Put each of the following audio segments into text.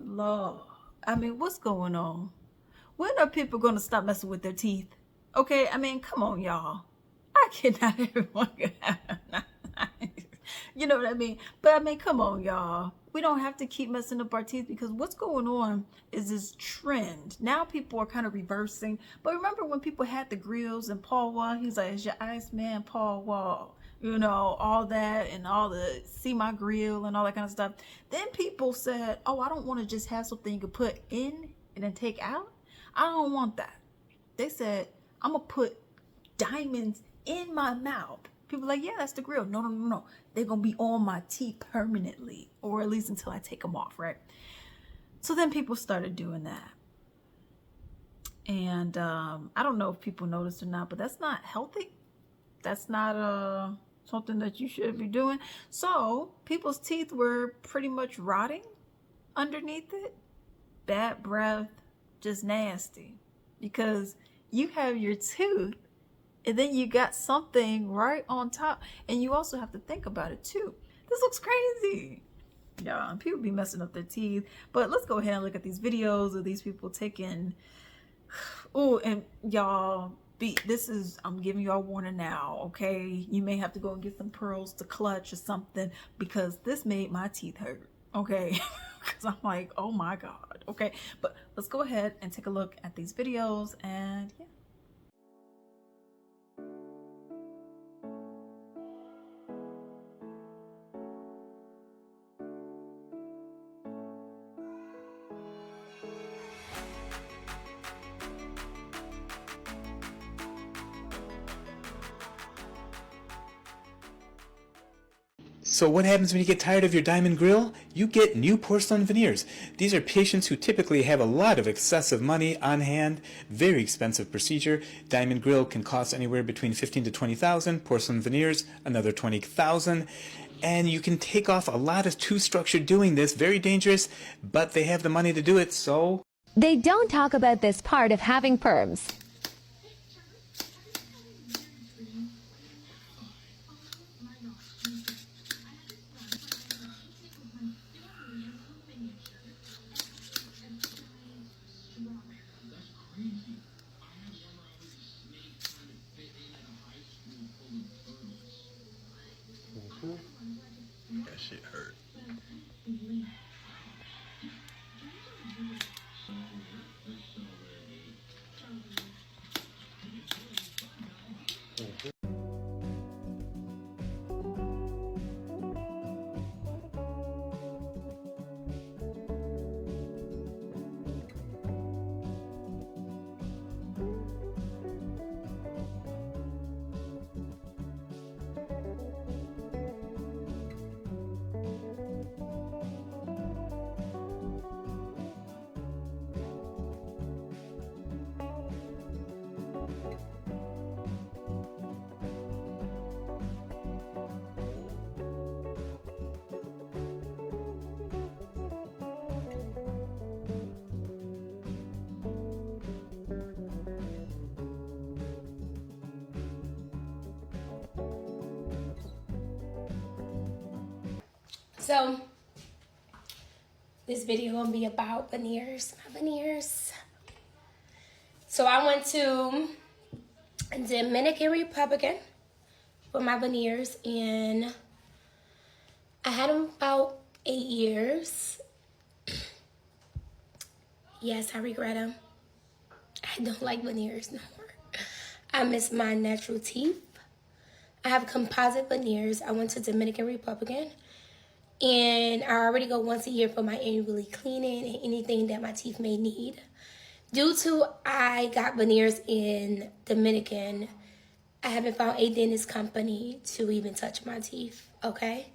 Lord, I mean, what's going on? When are people going to stop messing with their teeth? Okay, I mean, come on, y'all. I cannot everyone can have you know what I mean? But I mean, come on, y'all. We don't have to keep messing up our teeth, because what's going on is this trend. Now people are kind of reversing. But remember when people had the grills and Paul Wall, he's like, "It's your Iceman Paul Wall." You know, all that and all the see my grill and all that kind of stuff. Then people said, "Oh, I don't want to just have something you can put in and then take out. I don't want that." They said, "I'm going to put diamonds in my mouth." People are like, "Yeah, that's the grill." No, no, no, no. They're going to be on my teeth permanently, or at least until I take them off, right? So then people started doing that. And I don't know if people noticed or not, but that's not healthy. That's not something that you should be doing. So people's teeth were pretty much rotting underneath it. Bad breath, just nasty. Because you have your tooth, and then you got something right on top. And you also have to think about it too. This looks crazy. Yeah, people be messing up their teeth. But let's go ahead and look at these videos of these people taking... Oh, and y'all, I'm giving y'all a warning now, okay? You may have to go and get some pearls to clutch or something, because this made my teeth hurt, okay? Because I'm like, oh my God, okay? But let's go ahead and take a look at these videos, and yeah. So what happens when you get tired of your diamond grill? You get new porcelain veneers. These are patients who typically have a lot of excessive money on hand. Very expensive procedure. Diamond grill can cost anywhere between $15,000 to $20,000. Porcelain veneers, another $20,000. And you can take off a lot of tooth structure doing this. Very dangerous, but they have the money to do it, so... They don't talk about this part of having perms. That shit hurt. So this video gonna be about veneers, my veneers. So I went to Dominican Republic for my veneers, and I had them about 8 years. Yes, I regret them. I don't like veneers no more. I miss my natural teeth. I have composite veneers. I went to Dominican Republic, and I already go once a year for my annually cleaning and anything that my teeth may need. Due to I got veneers in Dominican, I haven't found a dentist company to even touch my teeth, okay?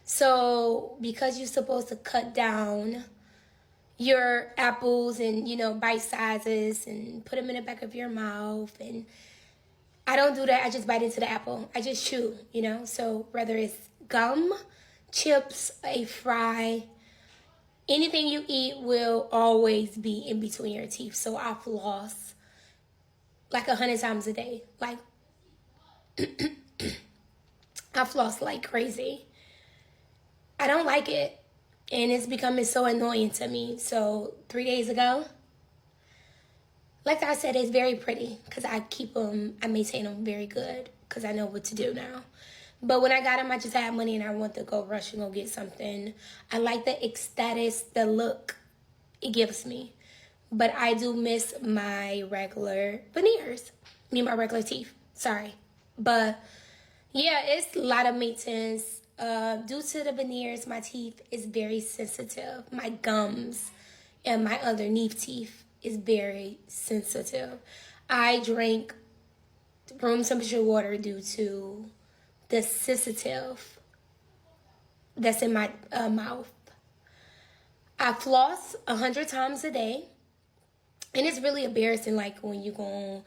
So because you're supposed to cut down your apples and, you know, bite sizes and put them in the back of your mouth, and I don't do that. I just bite into the apple. I just chew, you know? So whether it's gum, chips, a fry, anything you eat will always be in between your teeth. So I floss like 100 times a day. Like, I floss like crazy. I don't like it. And it's becoming so annoying to me. So 3 days ago, like I said, it's very pretty because I keep them, I maintain them very good because I know what to do now. But when I got them, I just had money and I want to go rush and go get something. I like the ecstatic, the look it gives me. But I do miss my regular veneers. I mean, my regular teeth. Sorry. But yeah, it's a lot of maintenance. Due to the veneers, my teeth is very sensitive. My gums and my underneath teeth is very sensitive. I drink room temperature water due to the sensitive that's in my mouth. I floss 100 times a day. And it's really embarrassing, like when you go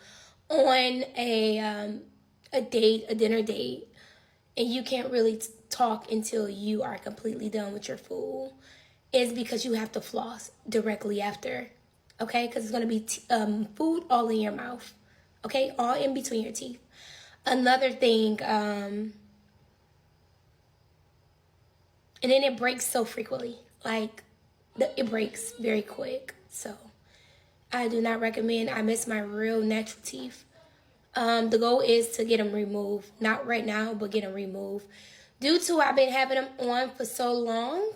on a date, a dinner date, and you can't really talk until you are completely done with your food. It's because you have to floss directly after, okay? Because it's going to be food all in your mouth, okay? All in between your teeth. Another thing, and then it breaks so frequently. Like, it breaks very quick, so I do not recommend. I miss my real natural teeth. The goal is to get them removed. Not right now, but get them removed. Due to I've been having them on for so long,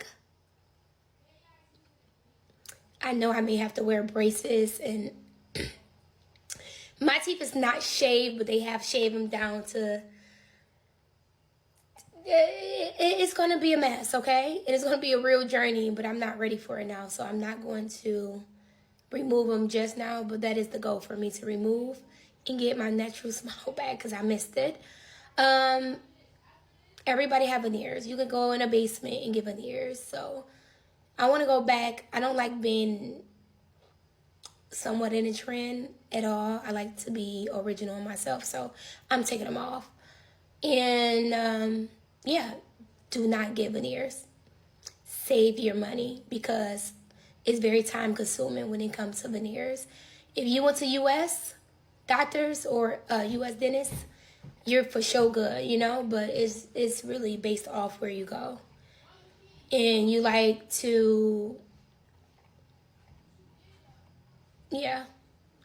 I know I may have to wear braces. And my teeth is not shaved, but they have shaved them down to... It's going to be a mess, okay? It is going to be a real journey, but I'm not ready for it now. So I'm not going to remove them just now, but that is the goal for me, to remove and get my natural smile back because I missed it. Everybody have veneers. You can go in a basement and get veneers. So I want to go back. I don't like being somewhat in a trend at all. I like to be original myself, so I'm taking them off. And yeah, do not get veneers. Save your money because it's very time consuming when it comes to veneers. If you went to U.S. doctors or U.S. dentists, you're for sure good, you know, but it's really based off where you go. And you like to, yeah,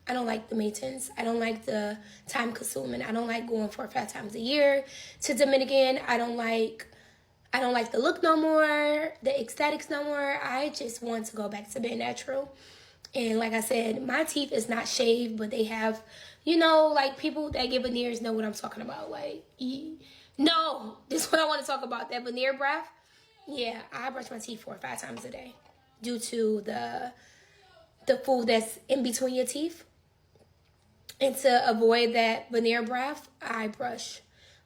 I don't like the maintenance. I don't like the time consuming. I don't like going 4 or 5 times a year to Dominican. I don't like the look no more, the aesthetics no more. I just want to go back to being natural. And like I said, my teeth is not shaved, but they have, you know, like people that get veneers know what I'm talking about. Like, no, this is what I want to talk about. That veneer breath. Yeah, I brush my teeth 4 or 5 times a day due to the food that's in between your teeth. And to avoid that veneer breath, I brush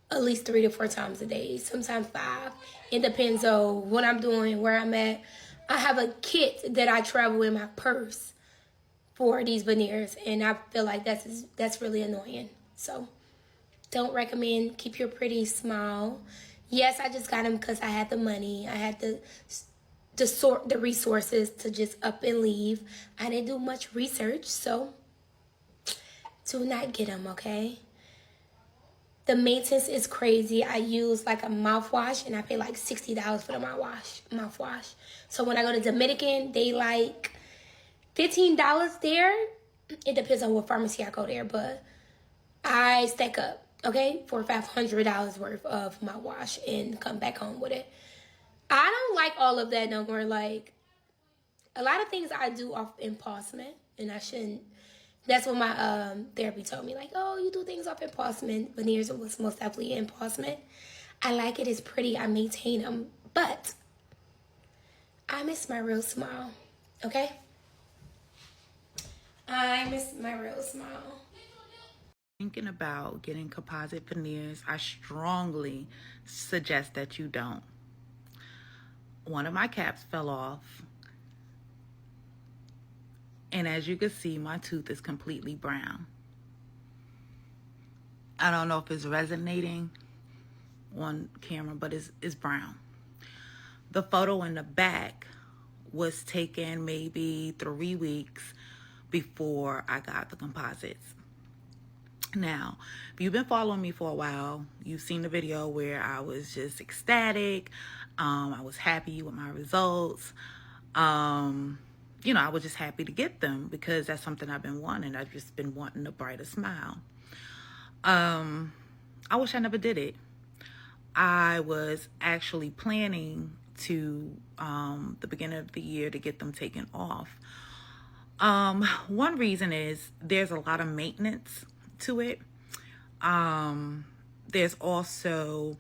at least 3 to 4 times a day, sometimes 5. It depends on what I'm doing, where I'm at. I have a kit that I travel in my purse for these veneers, and I feel like that's really annoying. So don't recommend. Keep your pretty smile. Yes, I just got them because I had the money. I had the resources to just up and leave. I didn't do much research, so do not get them, okay? The maintenance is crazy. I use like a mouthwash, and I pay like $60 for the mouthwash. So when I go to Dominican, they like $15 there. It depends on what pharmacy I go there, but I stack up, okay, for $500 worth of mouthwash and come back home with it. I don't like all of that no more. Like, a lot of things I do off impulsement, and I shouldn't. That's what my therapy told me. Like, oh, you do things off impulsement. Veneers was most definitely impulsement. I like it. It's pretty. I maintain them. But I miss my real smile. Okay? I miss my real smile. Thinking about getting composite veneers, I strongly suggest that you don't. One of my caps fell off. And as you can see, my tooth is completely brown. I don't know if it's resonating on camera, but it's brown. The photo in the back was taken maybe 3 weeks before I got the composites. Now, if you've been following me for a while, you've seen the video where I was just ecstatic. I was happy with my results. I was just happy to get them because that's something I've been wanting. I've just been wanting a brighter smile. I wish I never did it. I was actually planning to, the beginning of the year, to get them taken off. One reason is there's a lot of maintenance to it. There's also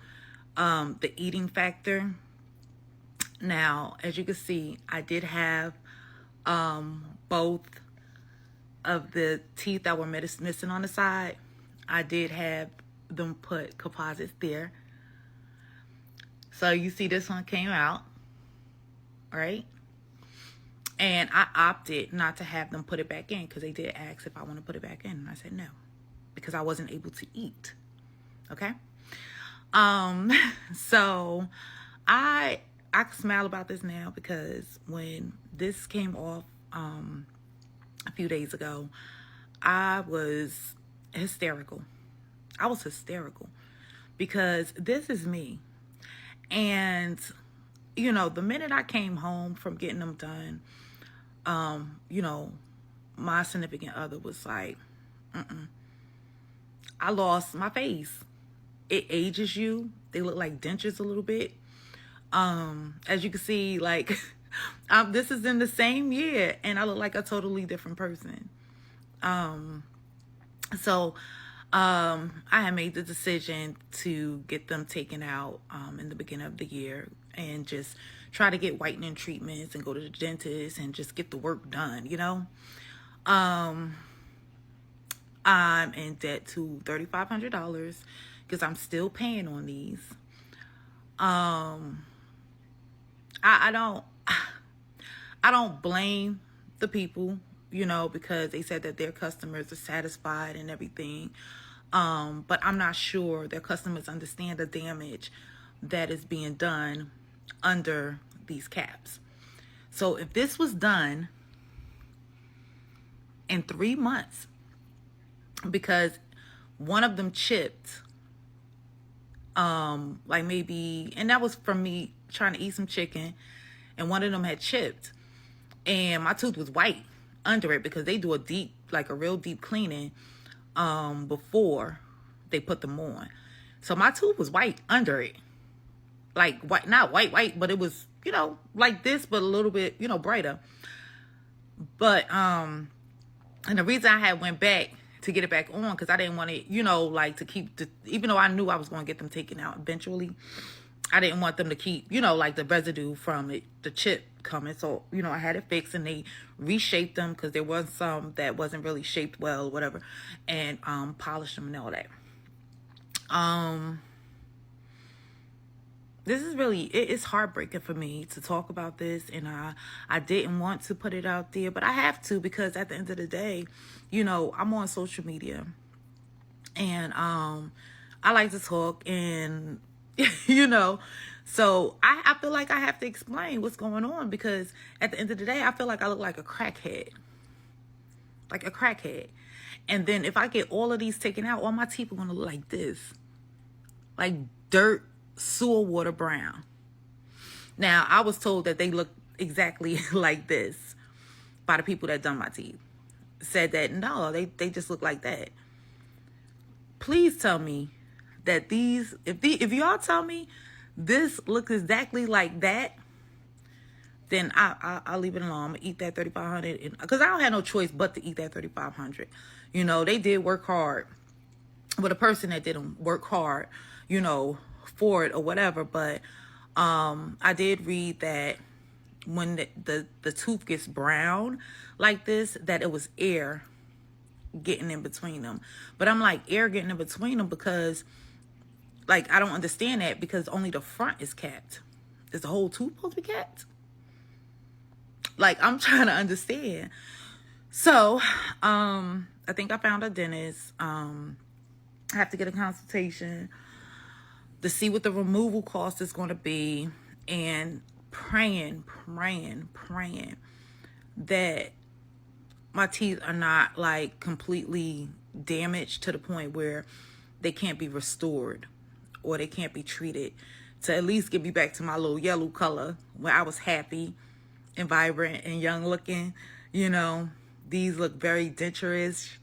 the eating factor. Now, as you can see, I did have both of the teeth that were missing on the side. I did have them put composites there. So you see this one came out, right? And I opted not to have them put it back in because they did ask if I want to put it back in. And I said no, because I wasn't able to eat. Okay? So I can smile about this now because when this came off a few days ago, I was hysterical. I was hysterical because this is me. And, the minute I came home from getting them done, my significant other was like, I lost my face. It ages you. They look like dentures a little bit. As you can see, like, this is in the same year and I look like a totally different person. So I had made the decision to get them taken out in the beginning of the year and just try to get whitening treatments and go to the dentist and just get the work done, I'm in debt to $3,500 because I'm still paying on these. I don't blame the people, because they said that their customers are satisfied and everything. But I'm not sure their customers understand the damage that is being done under these caps. So if this was done in 3 months, because one of them chipped, like maybe, and that was from me trying to eat some chicken, and one of them had chipped, and my tooth was white under it because they do a real deep cleaning before they put them on. So my tooth was white under it, like white, not white, but it was, like this, but a little bit, brighter. But and the reason I had went back to get it back on, because I didn't want it, like to keep even though I knew I was going to get them taken out eventually, I didn't want them to keep, like the residue from it, the chip coming. So, I had it fixed and they reshaped them because there was some that wasn't really shaped well or whatever, and polished them and all that. This is really, it's heartbreaking for me to talk about this, and I didn't want to put it out there, but I have to, because at the end of the day, I'm on social media, and I like to talk, and so I feel like I have to explain what's going on, because at the end of the day, I feel like I look like a crackhead. And then if I get all of these taken out, all my teeth are going to look like this. Like dirt, sewer water brown. Now, I was told that they look exactly like this by the people that done my teeth. Said that, no, they just look like that. Please tell me that if y'all tell me this looks exactly like that, then I'll leave it alone. I'm gonna eat that $3,500, because I don't have no choice but to eat that $3,500. They did work hard, but a person that didn't work hard, for it or whatever. But I did read that when the tooth gets brown like this, that it was air getting in between them. But I'm like, air getting in between them, because like, I don't understand that, because only the front is capped. Is the whole tooth supposed to be capped? Like, I'm trying to understand. So, I think I found a dentist. I have to get a consultation to see what the removal cost is going to be, and praying that my teeth are not like completely damaged to the point where they can't be restored or they can't be treated, to at least get me back to my little yellow color where I was happy and vibrant and young looking. You know, these look very denturish.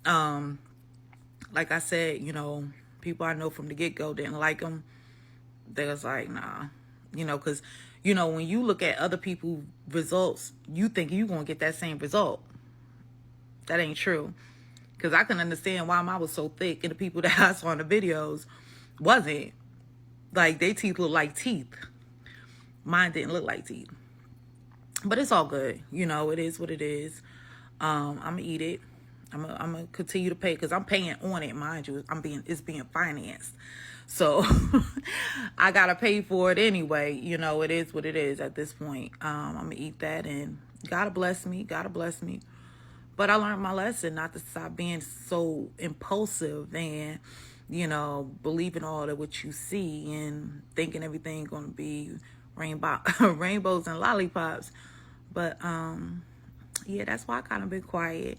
Like I said, you know, people I know from the get-go didn't like them. They was like, nah, you know, because, you know, when you look at other people's results, you think you're going to get that same result. That ain't true. Because I can understand why mine was so thick and the people that I saw in the videos wasn't. Like, their teeth look like teeth. Mine didn't look like teeth. But it's all good. You know, it is what it is. I'm going to eat it. I'm going to continue to pay because I'm paying on it, mind you. It's being financed. So I got to pay for it anyway. You know, it is what it is at this point. I'm going to eat that, and God bless me. God bless me. But I learned my lesson not to stop being so impulsive and, you know, believing all of what you see and thinking everything's going to be rainbows and lollipops. But, yeah, that's why I kind of been quiet.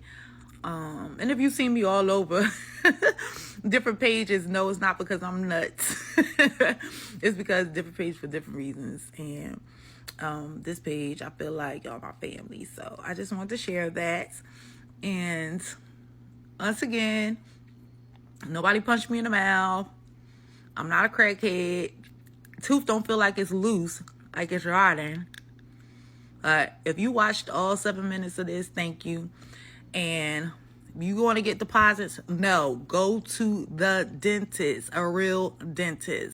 And if you see me all over different pages, no, it's not because I'm nuts. It's because different pages for different reasons. And this page, I feel like y'all my family. So I just wanted to share that. And once again, nobody punched me in the mouth. I'm not a crackhead. Tooth don't feel like it's loose, like it's rotting. If you watched all 7 minutes of this, thank you. And you want to get deposits? No, go to the dentist, a real dentist.